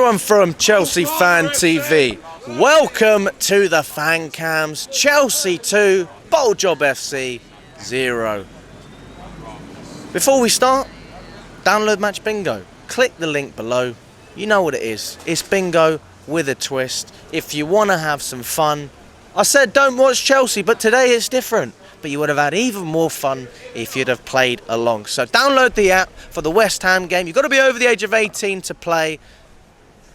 everyone from Chelsea Fan TV. Welcome to the fan cams. Chelsea 2, Bold Job FC 0. Before we start, download Match Bingo. Click the link below. You know what it is. It's bingo with a twist. If you want to have some fun. I said don't watch Chelsea, but today it's different. But you would have had even more fun if you'd have played along. So download the app for the West Ham game. You've got to be over the age of 18 to play.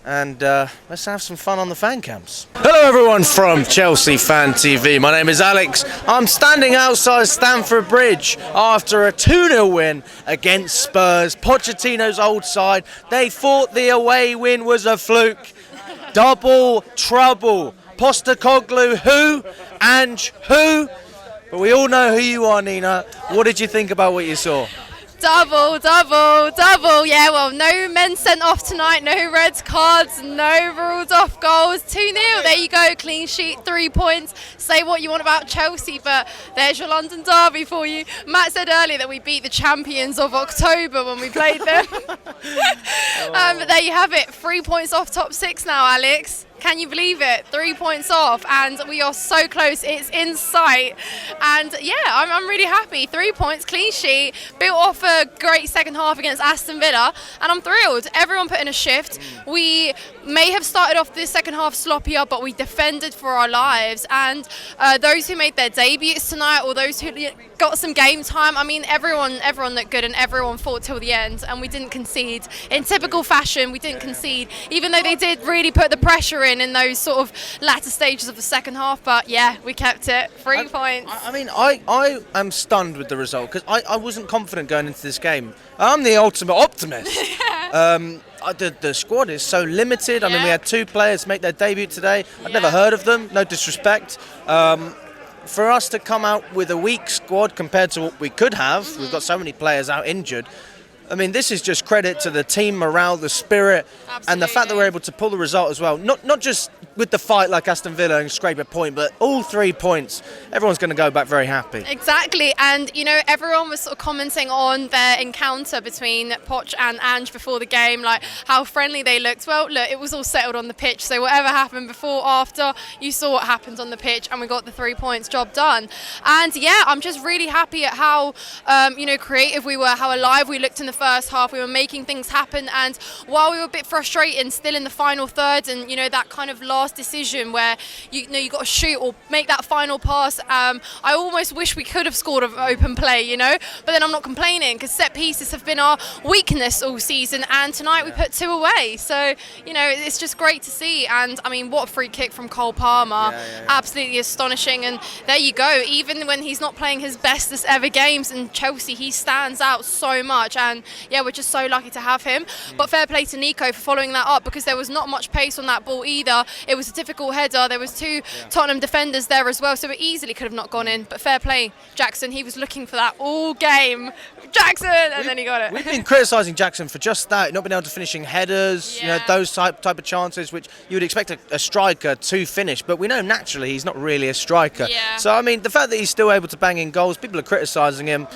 And let's have some fun on the fan cams. Hello everyone from Chelsea Fan TV. My name is Alex. I'm standing outside Stamford Bridge after a 2-0 win against Spurs. Pochettino's old side. They thought the away win was a fluke. Double trouble. Postecoglou who? Ange who? But we all know who you are, Nina. What did you think about what you saw? Double. Yeah, well, no men sent off tonight, no red cards, no ruled off goals. 2-0, there you go, clean sheet, 3 points. Say what you want about Chelsea, but there's your London derby for you. Matt said earlier that we beat the champions of October when we played them. But there you have it, 3 points off top 6 now, Alex. Can you believe it? 3 points off, and we are so close. It's in sight, and yeah, I'm really happy. 3 points, clean sheet, built off a great second half against Aston Villa, and I'm thrilled. Everyone put in a shift. We may have started off the second half sloppier, but we defended for our lives. And those who made their debuts tonight, or those who got some game time, I mean, everyone looked good, and everyone fought till the end, and we didn't concede. In typical fashion, we didn't concede, even though they did really put the pressure in those sort of latter stages of the second half. But yeah, we kept it. 3 points. I mean, I am stunned with the result because I wasn't confident going into this game. I'm the ultimate optimist. The squad is so limited. I mean, we had 2 players make their debut today. I'd never heard of them, no disrespect. For us to come out with a weak squad compared to what we could have, we've got so many players out injured. I mean, this is just credit to the team morale, the spirit, and the fact that we're able to pull the result as well. Not just with the fight like Aston Villa and scrape a point, but all 3 points. Everyone's going to go back very happy. Exactly, and you know, everyone was sort of commenting on their encounter between Poch and Ange before the game, like how friendly they looked. Well, look, it was all settled on the pitch, so whatever happened before, after, you saw what happened on the pitch, and we got the 3 points, job done. And yeah, I'm just really happy at how creative we were, how alive we looked in the first half. We were making things happen, and while we were a bit frustrated still in the final third, and you know, that kind of last decision where you got to shoot or make that final pass, I almost wish we could have scored an open play, you know, but then I'm not complaining because set pieces have been our weakness all season, and tonight we put 2 away, so you know, it's just great to see. And I mean, what a free kick from Cole Palmer, absolutely astonishing. And there you go, even when he's not playing his bestest ever games in Chelsea, he stands out so much, and yeah, we're just so lucky to have him. But fair play to Nico for following that up, because there was not much pace on that ball either. It was a difficult header. There was 2 Tottenham defenders there as well, so it easily could have not gone in. But fair play, Jackson. He was looking for that all game. Jackson, and then he got it. We've been criticising Jackson for just that, not being able to finishing headers, you know, those type of chances which you would expect a striker to finish. But we know naturally he's not really a striker. So I mean, the fact that he's still able to bang in goals, people are criticising him.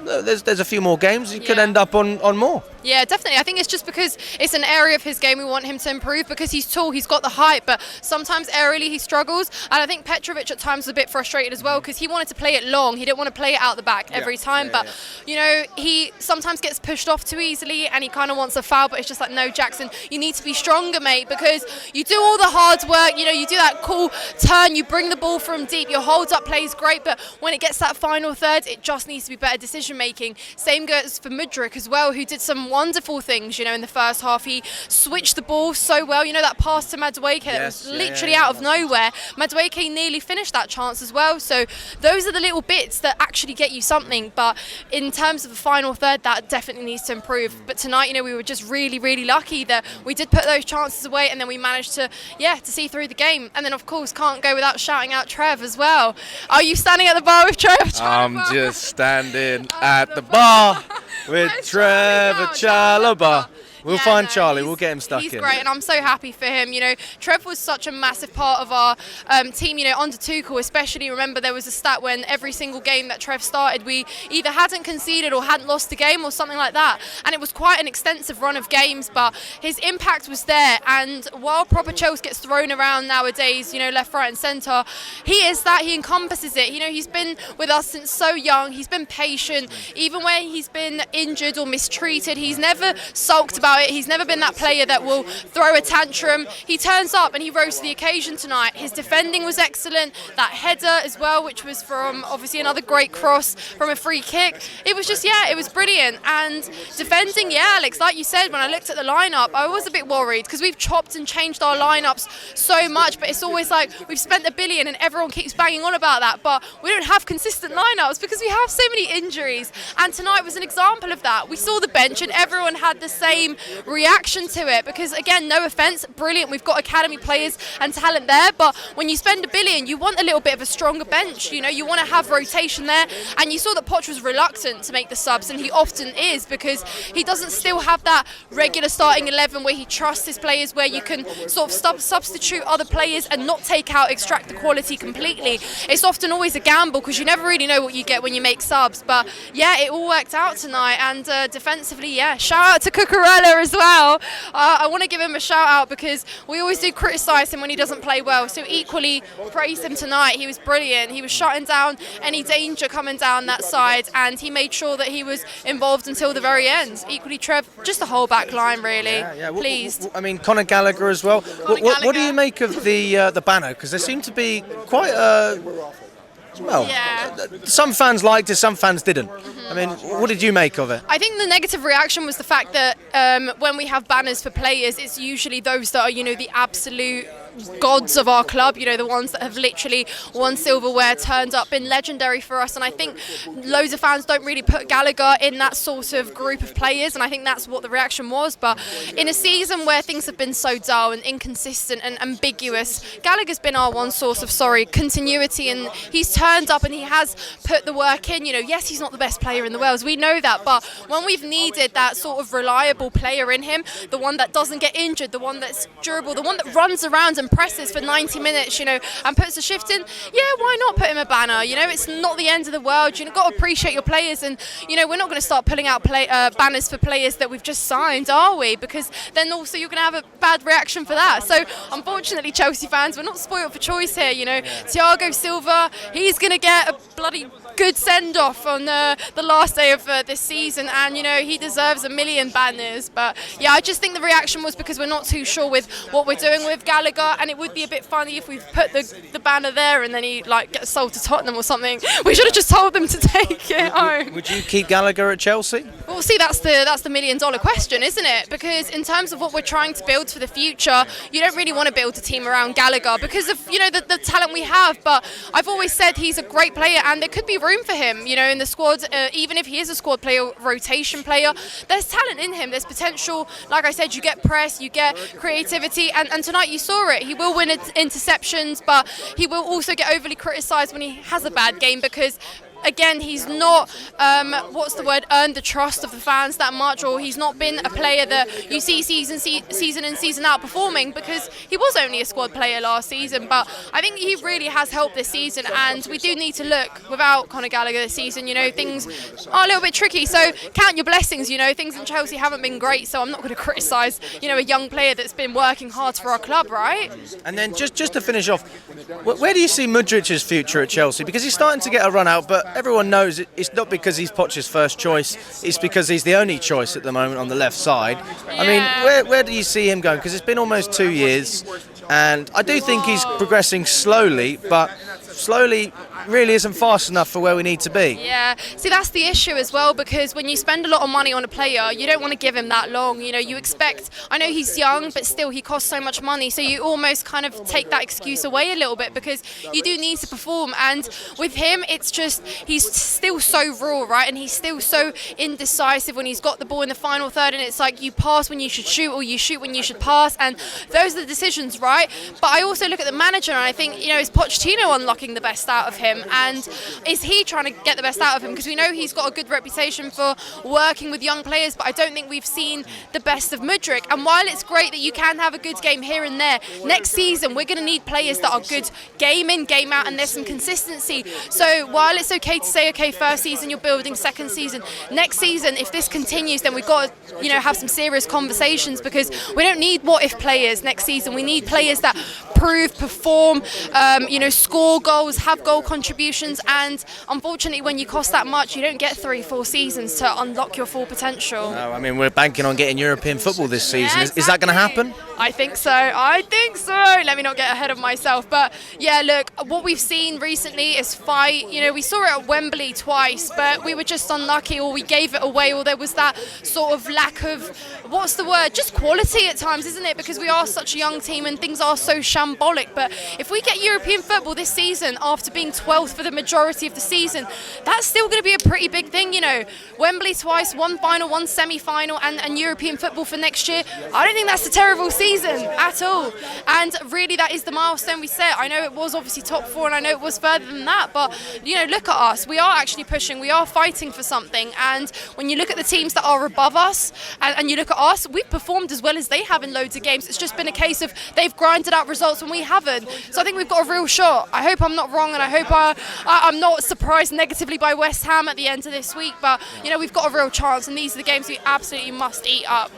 There's a few more games. He could end up on more. Yeah, definitely. I think it's just because it's an area of his game we want him to improve, because he's tall, he's got the height, but sometimes aerially he struggles. And I think Petrovic at times was a bit frustrated as well, because he wanted to play it long. He didn't want to play it out the back every time. But, you know, he sometimes gets pushed off too easily, and he kind of wants a foul. But it's just like, no, Jackson, you need to be stronger, mate, because you do all the hard work. You know, you do that cool turn, you bring the ball from deep, your hold-up play is great, but when it gets that final third, it just needs to be better decision-making. Same goes for Mudryk as well, who did some wonderful things, you know, in the first half. He switched the ball so well. You know, that pass to Madueke that was literally out of nowhere. Madueke nearly finished that chance as well. So those are the little bits that actually get you something. But in terms of the final third, that definitely needs to improve. But tonight, you know, we were just really, really lucky that we did put those chances away, and then we managed to see through the game. And then, of course, can't go without shouting out Trev as well. Are you standing at the bar with Trev? I'm just standing at the bar with Trevor Chalobah. We'll Yeah, find no, Charlie. We'll get him stuck he's in. great, and I'm so happy for him. Trev was such a massive part of our team. Under Tuchel, especially. Remember, there was a stat when every single game that Trev started, we either hadn't conceded or hadn't lost a game or something like that. And it was quite an extensive run of games, but his impact was there. And while proper Chelsea gets thrown around nowadays, left, right, and centre, he is that. He encompasses it. He's been with us since so young. He's been patient, even when he's been injured or mistreated. He's never sulked about it. He's never been that player that will throw a tantrum. He turns up and he rose to the occasion tonight. His defending was excellent. That header as well, which was from obviously another great cross from a free kick. It was just, it was brilliant. And defending, Alex, like you said, when I looked at the lineup, I was a bit worried because we've chopped and changed our lineups so much, but it's always like we've spent $1 billion and everyone keeps banging on about that, but we don't have consistent lineups because we have so many injuries. And tonight was an example of that. We saw the bench and everyone had the same reaction to it because, again, no offence, brilliant. We've got academy players and talent there, but when you spend $1 billion, you want a little bit of a stronger bench. You want to have rotation there. And you saw that Poch was reluctant to make the subs, and he often is because he doesn't still have that regular starting 11 where he trusts his players, where you can sort of substitute other players and not extract the quality completely. It's often always a gamble because you never really know what you get when you make subs. But it all worked out tonight. And defensively, shout out to Cucurella as well. I want to give him a shout out because we always do criticise him when he doesn't play well. So equally praise him tonight. He was brilliant. He was shutting down any danger coming down that side, and he made sure that he was involved until the very end. Equally, Trev, just the whole back line really. Pleased. Conor Gallagher as well. What do you make of the banner? Because there seemed to be quite some fans liked it, some fans didn't. What did you make of it? I think the negative reaction was the fact that when we have banners for players, it's usually those that are, the absolute gods of our club, the ones that have literally won silverware, turned up, been legendary for us. And I think loads of fans don't really put Gallagher in that sort of group of players, and I think that's what the reaction was. But in a season where things have been so dull and inconsistent and ambiguous, Gallagher's been our one source of continuity, and he's turned up and he has put the work in. Yes, he's not the best player in the world, we know that, but when we've needed that sort of reliable player in him, the one that doesn't get injured, the one that's durable, the one that runs around and presses for 90 minutes, and puts a shift in, why not put him a banner? It's not the end of the world. You've got to appreciate your players, and we're not going to start pulling out banners for players that we've just signed, are we? Because then also you're going to have a bad reaction for that. So unfortunately, Chelsea fans, we're not spoiled for choice here. Thiago Silva, he's going to get a bloody good send-off on the last day of this season, and he deserves 1 million banners. But I just think the reaction was because we're not too sure with what we're doing with Gallagher, and it would be a bit funny if we put the banner there and then he gets sold to Tottenham or something. We should have just told them to take it home. Would you keep Gallagher at Chelsea? Well, see, that's the $1 million question, isn't it? Because in terms of what we're trying to build for the future, you don't really want to build a team around Gallagher because of the talent we have. But I've always said he's a great player, and there could be room for him, in the squad. Even if he is a squad player, rotation player, there's talent in him. There's potential. Like I said, you get press, you get creativity, and tonight you saw it. He will win interceptions, but he will also get overly criticised when he has a bad game because, again, he's not, earned the trust of the fans that much, or he's not been a player that you see season in, season out performing, because he was only a squad player last season. But I think he really has helped this season, and we do need to look, without Conor Gallagher this season, things are a little bit tricky. So count your blessings, things in Chelsea haven't been great, so I'm not going to criticise, a young player that's been working hard for our club, right? And then just to finish off, where do you see Mudryk's future at Chelsea? Because he's starting to get a run out, but everyone knows it's not because he's Poch's first choice, it's because he's the only choice at the moment on the left side. Where do you see him going? Because it's been almost 2 years, and I do think he's progressing slowly, but slowly really isn't fast enough for where we need to be. Yeah, see, that's the issue as well, because when you spend a lot of money on a player, you don't want to give him that long. You expect, I know he's young, but still he costs so much money, so you almost kind of take that excuse away a little bit, because you do need to perform. And with him, it's just, he's still so raw, right? And he's still so indecisive when he's got the ball in the final third, and it's like you pass when you should shoot, or you shoot when you should pass, and those are the decisions, right? But I also look at the manager, and I think, is Pochettino unlocking the best out of him? him, and is he trying to get the best out of him? Because we know he's got a good reputation for working with young players, but I don't think we've seen the best of Mudryk. And while it's great that you can have a good game here and there, next season we're going to need players that are good game in, game out, and there's some consistency. So while it's okay to say, okay, first season you're building, second season, next season, if this continues, then we've got to, have some serious conversations, because we don't need what-if players next season. We need players that prove, perform, score goals, have goal contributions, and unfortunately when you cost that much, you don't get 3-4 seasons to unlock your full potential. No, I mean, we're banking on getting European football this season. Yeah, exactly. Is that going to happen? I think so. Let me not get ahead of myself. But yeah, look, what we've seen recently is fight. We saw it at Wembley twice, but we were just unlucky, or we gave it away, or there was that sort of lack of, just quality at times, isn't it? Because we are such a young team and things are so shambolic. But if we get European football this season after being 12th for the majority of the season, that's still going to be a pretty big thing. Wembley twice, one final, one semi-final, and European football for next year. I don't think that's a terrible season at all. And really, that is the milestone we set. I know it was obviously top 4, and I know it was further than that, but look at us. We are actually pushing. We are fighting for something. And when you look at the teams that are above us, and you look at us, we've performed as well as they have in loads of games. It's just been a case of they've grinded out results when we haven't. So I think we've got a real shot. I hope I'm not wrong, and I hope I'm not surprised negatively by West Ham at the end of this week. But we've got a real chance, and these are the games we absolutely must eat up.